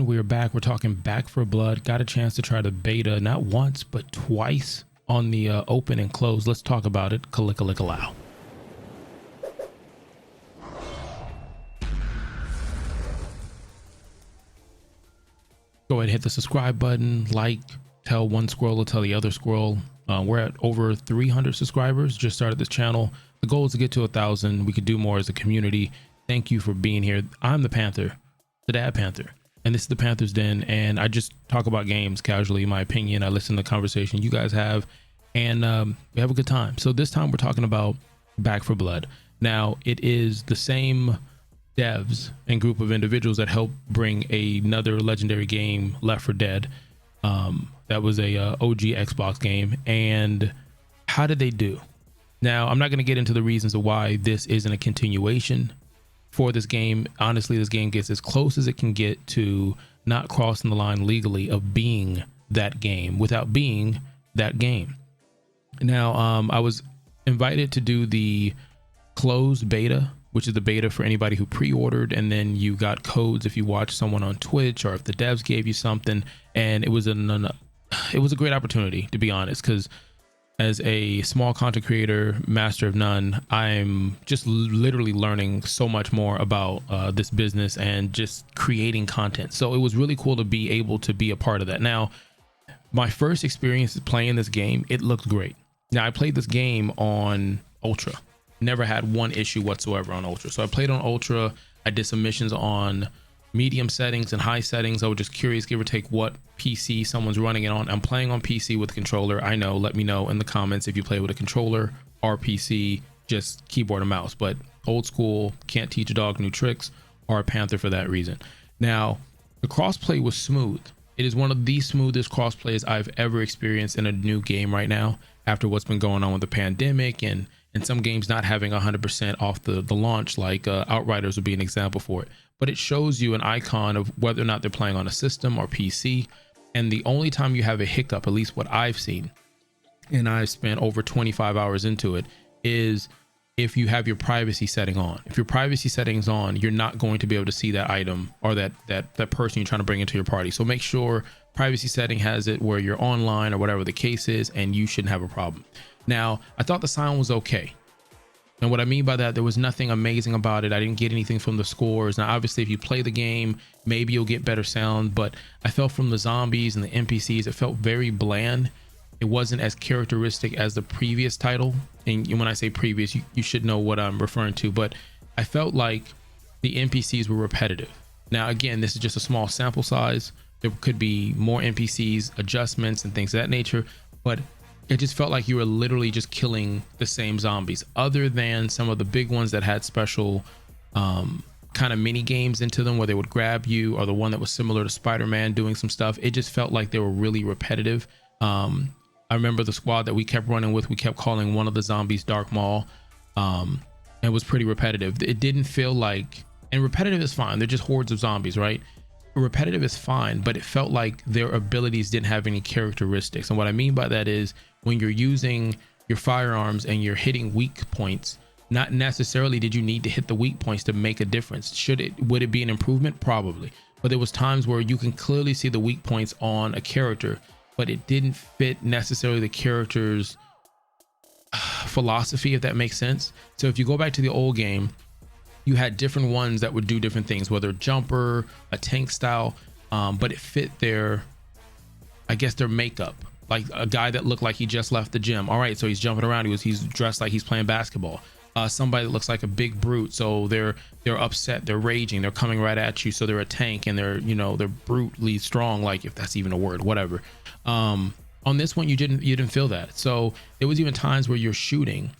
we are back. We're talking Back for Blood. Got a chance to try the beta not once but twice on the open and close. Let's talk about it. Kalika-lika-low. Go ahead and hit the subscribe button, like, tell one squirrel to tell the other squirrel. We're at over 300 subscribers. Just started this channel. The goal is to get to 1,000. We could do more as a community. Thank you for being here. I'm the Panther, the Dad Panther, and this is the Panther's Den. And I just talk about games casually, in my opinion. I listen to the conversation you guys have, and we have a good time. So this time we're talking about Back for Blood. Now, it is the same devs and group of individuals that helped bring another legendary game, Left 4 Dead. That was a OG Xbox game. And how did they do? Now, I'm not going to get into the reasons of why this isn't a continuation for this game. Honestly, this game gets as close as it can get to not crossing the line legally of being that game without being that game. Now, I was invited to do the closed beta, which is the beta for anybody who pre-ordered, and then you got codes if you watch someone on Twitch or if the devs gave you something. And it was a great opportunity, to be honest, because as a small content creator, master of none, I'm just literally learning so much more about this business and just creating content. So it was really cool to be able to be a part of that. Now, my first experience playing this game, it looked great. Now, I played this game on Ultra. Never had one issue whatsoever on Ultra. So I played on Ultra. I did some missions on medium settings and high settings. I was just curious, give or take, what PC someone's running it on. I'm playing on PC with a controller. I know, let me know in the comments if you play with a controller or PC, just keyboard and mouse. But old school, can't teach a dog new tricks, or a Panther for that reason. Now, the crossplay was smooth. It is one of the smoothest crossplays I've ever experienced in a new game right now, after what's been going on with the pandemic and some games not having 100% off the launch, like Outriders would be an example for it. But it shows you an icon of whether or not they're playing on a system or PC. And the only time you have a hiccup, at least what I've seen, and I've spent over 25 hours into it, is if you have your privacy setting on. If your privacy setting's on, you're not going to be able to see that item or that person you're trying to bring into your party. So make sure privacy setting has it where you're online or whatever the case is, and you shouldn't have a problem. Now, I thought the sound was okay. And what I mean by that, there was nothing amazing about it. I didn't get anything from the scores. Now, obviously, if you play the game, maybe you'll get better sound, but I felt from the zombies and the NPCs, it felt very bland. It wasn't as characteristic as the previous title. And when I say previous, you should know what I'm referring to, but I felt like the NPCs were repetitive. Now, again, this is just a small sample size. There could be more NPCs, adjustments, and things of that nature, but it just felt like you were literally just killing the same zombies, other than some of the big ones that had special kind of mini games into them where they would grab you, or the one that was similar to Spider-Man doing some stuff. It just felt like they were really repetitive. I remember the squad that we kept running with, we kept calling one of the zombies Dark Maul. It was pretty repetitive. It didn't feel like, and repetitive is fine, they're just hordes of zombies, right? Repetitive is fine, but it felt like their abilities didn't have any characteristics. And what I mean by that is, when you're using your firearms and you're hitting weak points, not necessarily did you need to hit the weak points to make a difference. Would it be an improvement? Probably. But there was times where you can clearly see the weak points on a character, but it didn't fit necessarily the character's philosophy, if that makes sense. So if you go back to the old game, you had different ones that would do different things, whether jumper, a tank style, but it fit their, I guess, their makeup. Like a guy that looked like he just left the gym. All right, so he's jumping around. He's dressed like he's playing basketball. Somebody that looks like a big brute, so they're upset, they're raging, they're coming right at you, so they're a tank, and they're brutally strong, like, if that's even a word, whatever. On this one, you didn't feel that. So there was even times where you're shooting,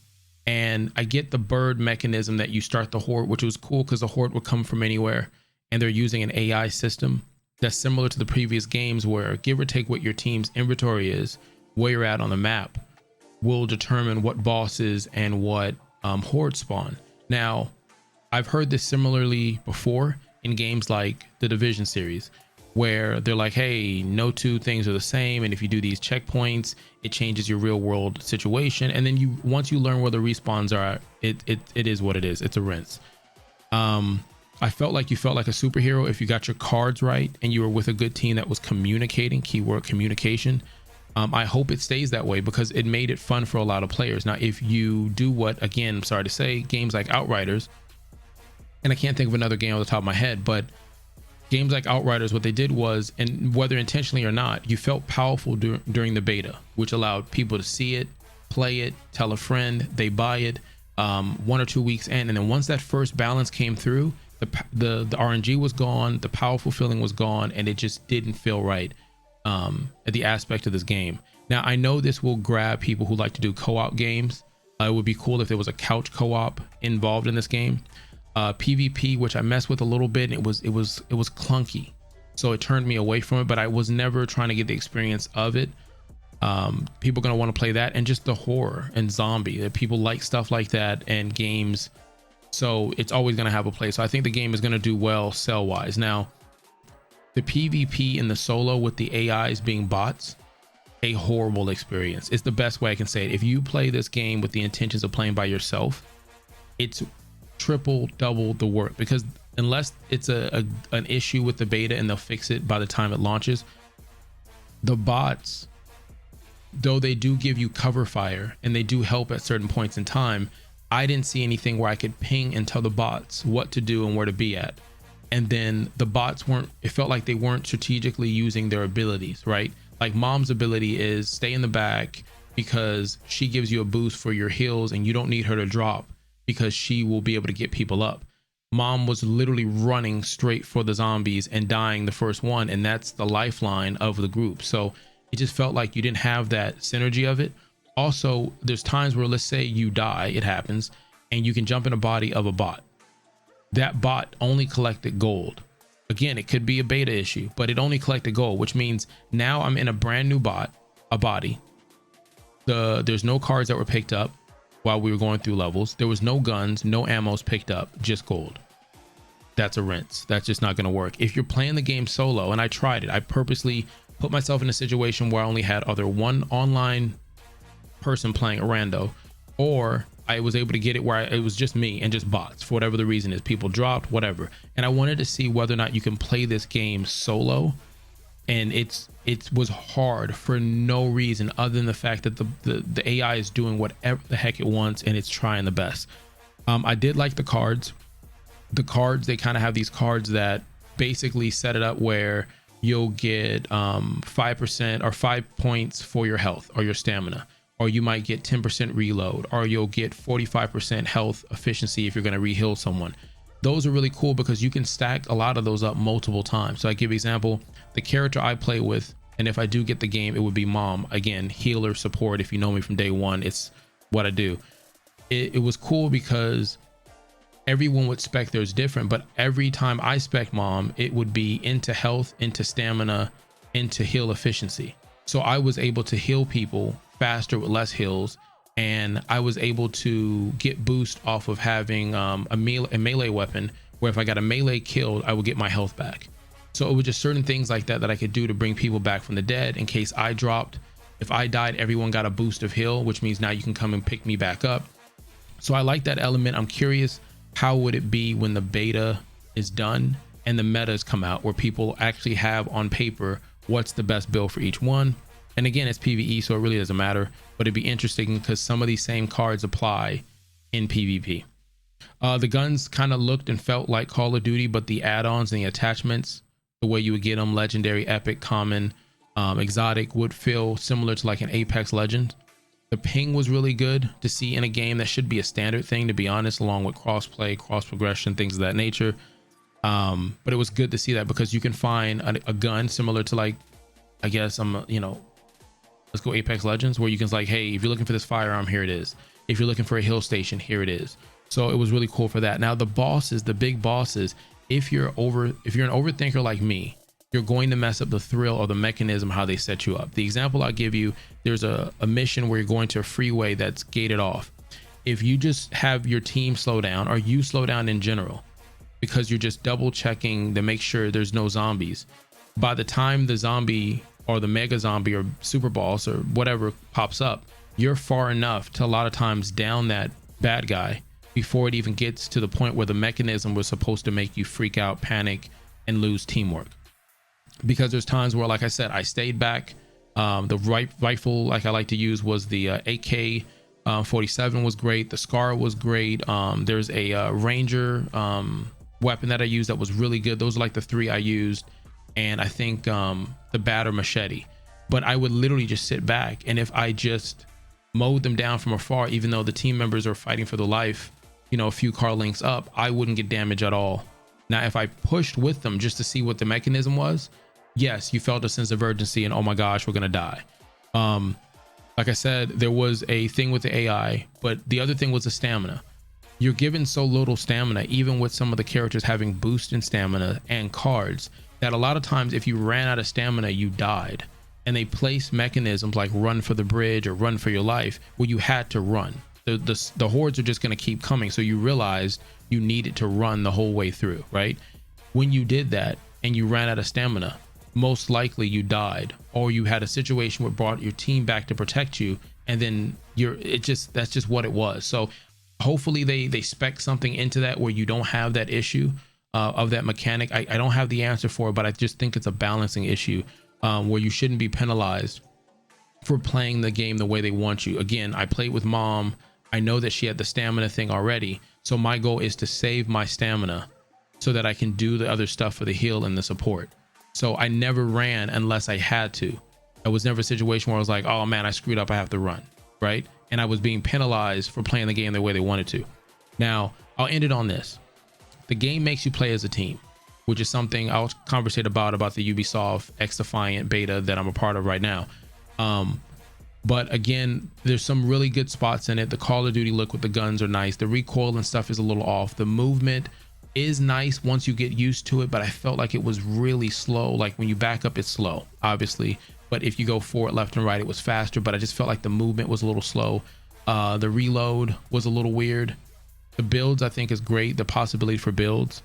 and I get the bird mechanism that you start the horde, which was cool because the horde would come from anywhere, and they're using an AI system that's similar to the previous games, where give or take what your team's inventory is, where you're at on the map, will determine what bosses and what horde spawn. Now, I've heard this similarly before in games like the Division series, where they're like, hey, no two things are the same, and if you do these checkpoints, it changes your real world situation. And then once you learn where the respawns are, it is what it is. It's a rinse. I felt like you felt like a superhero if you got your cards right and you were with a good team that was communicating, keyword communication. I hope it stays that way because it made it fun for a lot of players. Now, if you do what, again, I'm sorry to say, games like Outriders, and I can't think of another game on the top of my head, but games like Outriders, what they did was, and whether intentionally or not, you felt powerful during the beta, which allowed people to see it, play it, tell a friend, they buy it 1 or 2 weeks in, and then once that first balance came through, the RNG was gone, the powerful feeling was gone, and it just didn't feel right at the aspect of this game. Now, I know this will grab people who like to do co-op games. It would be cool if there was a couch co-op involved in this game. PvP, which I messed with a little bit, and it was clunky, so it turned me away from it, but I was never trying to get the experience of it. People are going to want to play that, and just the horror and zombie, that people like stuff like that and games, so it's always going to have a place. So I think the game is going to do well sell wise. Now, the PvP in the solo with the AIs being bots, a horrible experience. It's the best way I can say it. If you play this game with the intentions of playing by yourself, it's triple, double the work, because unless it's an issue with the beta and they'll fix it by the time it launches, the bots, though they do give you cover fire and they do help at certain points in time, I didn't see anything where I could ping and tell the bots what to do and where to be at. And then the bots it felt like they weren't strategically using their abilities, right? Like Mom's ability is stay in the back because she gives you a boost for your heals and you don't need her to drop because she will be able to get people up. Mom was literally running straight for the zombies and dying the first one, and that's the lifeline of the group. So it just felt like you didn't have that synergy of it. Also, there's times where, let's say you die, it happens, and you can jump in a body of a bot. That bot only collected gold. Again, it could be a beta issue, but it only collected gold, which means now I'm in a brand new body. There's no cards that were picked up while we were going through levels. There was no guns, no ammos picked up, just gold. That's a rinse. That's just not going to work. If you're playing the game solo, and I tried it, I purposely put myself in a situation where I only had either one online person playing a rando, or I was able to get it where it was just me and just bots for whatever the reason is. People dropped, whatever. And I wanted to see whether or not you can play this game solo. And it was hard for no reason other than the fact that the AI is doing whatever the heck it wants and it's trying the best. I did like the cards. The cards, they kind of have these cards that basically set it up where you'll get 5% or 5 points for your health or your stamina, or you might get 10% reload, or you'll get 45% health efficiency if you're going to re-heal someone. Those are really cool because you can stack a lot of those up multiple times. So I give you an example, the character I play with, and if I do get the game, it would be Mom. Again, healer support. If you know me from day one, it's what I do. It was cool because everyone would spec theirs different, but every time I spec Mom, it would be into health, into stamina, into heal efficiency. So I was able to heal people faster with less heals, and I was able to get boost off of having a melee weapon where if I got a melee killed, I would get my health back. So it was just certain things like that I could do to bring people back from the dead in case I dropped. If I died, everyone got a boost of heal, which means now you can come and pick me back up. So I like that element. I'm curious, how would it be when the beta is done and the metas come out where people actually have on paper what's the best build for each one? And again, it's PvE, so it really doesn't matter, but it'd be interesting because some of these same cards apply in PvP. The guns kind of looked and felt like Call of Duty, but the add-ons and the attachments, the way you would get them, legendary, epic, common, exotic, would feel similar to like an Apex Legends. The ping was really good to see in a game that should be a standard thing, to be honest, along with crossplay, cross progression, things of that nature. But it was good to see that because you can find a gun similar to, like, I guess let's go Apex Legends, where you can like, hey, if you're looking for this firearm, here it is. If you're looking for a hill station, here it is. So it was really cool for that. Now the bosses, the big bosses, if you're an overthinker like me, you're going to mess up the thrill or the mechanism how they set you up. The example I'll give you, there's a mission where you're going to a freeway that's gated off. If you just have your team slow down, or you slow down in general, because you're just double checking to make sure there's no zombies, by the time the zombie or the mega zombie or super boss or whatever pops up, you're far enough to a lot of times down that bad guy before it even gets to the point where the mechanism was supposed to make you freak out, panic, and lose teamwork. Because there's times where, like I said, I stayed back. The rifle like I like to use was the AK 47 was great. The Scar was great. There's a Ranger weapon that I used that was really good. Those are like the three I used. And I think the batter machete. But I would literally just sit back, and if I just mowed them down from afar, even though the team members are fighting for the life, you know, a few car lengths up, I wouldn't get damage at all. Now, if I pushed with them just to see what the mechanism was, yes, you felt a sense of urgency and, oh my gosh, we're gonna die. Like I said, there was a thing with the AI, but the other thing was the stamina. You're given so little stamina, even with some of the characters having boost in stamina and cards, that a lot of times if you ran out of stamina, you died. And they place mechanisms like run for the bridge or run for your life where you had to run. The hordes are just going to keep coming. So you realized you needed to run the whole way through, right? When you did that and you ran out of stamina, most likely you died, or you had a situation where brought your team back to protect you, and then that's just what it was. So hopefully they spec something into that where you don't have that issue of that mechanic. I don't have the answer for it, but I just think it's a balancing issue where you shouldn't be penalized for playing the game the way they want you. Again, I played with mom. I know that she had the stamina thing already. So my goal is to save my stamina so that I can do the other stuff for the heal and the support. So I never ran unless I had to. It was never a situation where I was like, oh man, I screwed up, I have to run, right? And I was being penalized for playing the game the way they wanted to. Now, I'll end it on this. The game makes you play as a team, which is something I'll conversate about the Ubisoft X Defiant beta that I'm a part of right now. But again, there's some really good spots in it. The Call of Duty look with the guns are nice. The recoil and stuff is a little off. The movement is nice once you get used to it, but I felt like it was really slow. Like when you back up, it's slow, obviously. But if you go forward, left and right, it was faster, but I just felt like the movement was a little slow. The reload was a little weird. The builds, I think, is great. The possibility for builds.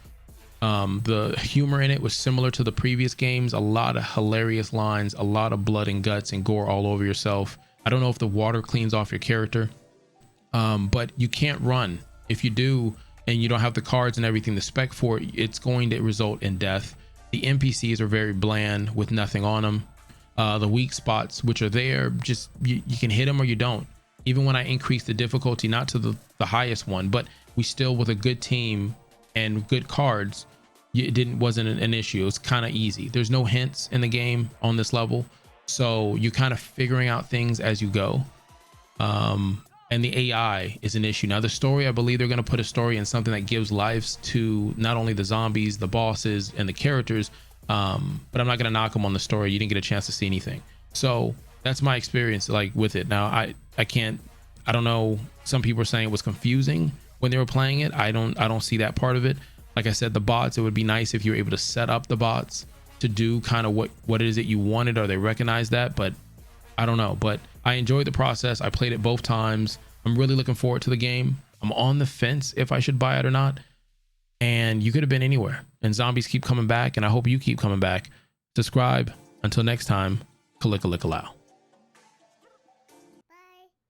The humor in it was similar to the previous games. A lot of hilarious lines, a lot of blood and guts and gore all over yourself. I don't know if the water cleans off your character, but you can't run. If you do, and you don't have the cards and everything to spec for it, it's going to result in death. The NPCs are very bland with nothing on them. The weak spots, which are there, just you can hit them or you don't. Even when I increased the difficulty, not to the highest one, but we still, with a good team and good cards, it wasn't an issue. It was kind of easy. There's no hints in the game on this level, so you're kind of figuring out things as you go. And the AI is an issue. Now the story, I believe they're going to put a story in something that gives lives to not only the zombies, the bosses, and the characters, but I'm not going to knock them on the story. You didn't get a chance to see anything. So that's my experience like with it. Now I don't know. Some people are saying it was confusing when they were playing it. I don't see that part of it. Like I said, the bots, it would be nice if you were able to set up the bots to do kind of what it is that you wanted, or they recognize that, but I don't know. But I enjoyed the process. I played it both times. I'm really looking forward to the game. I'm on the fence if I should buy it or not. And you could have been anywhere, and zombies keep coming back, and I hope you keep coming back. Subscribe. Until next time, Kalika Likalao.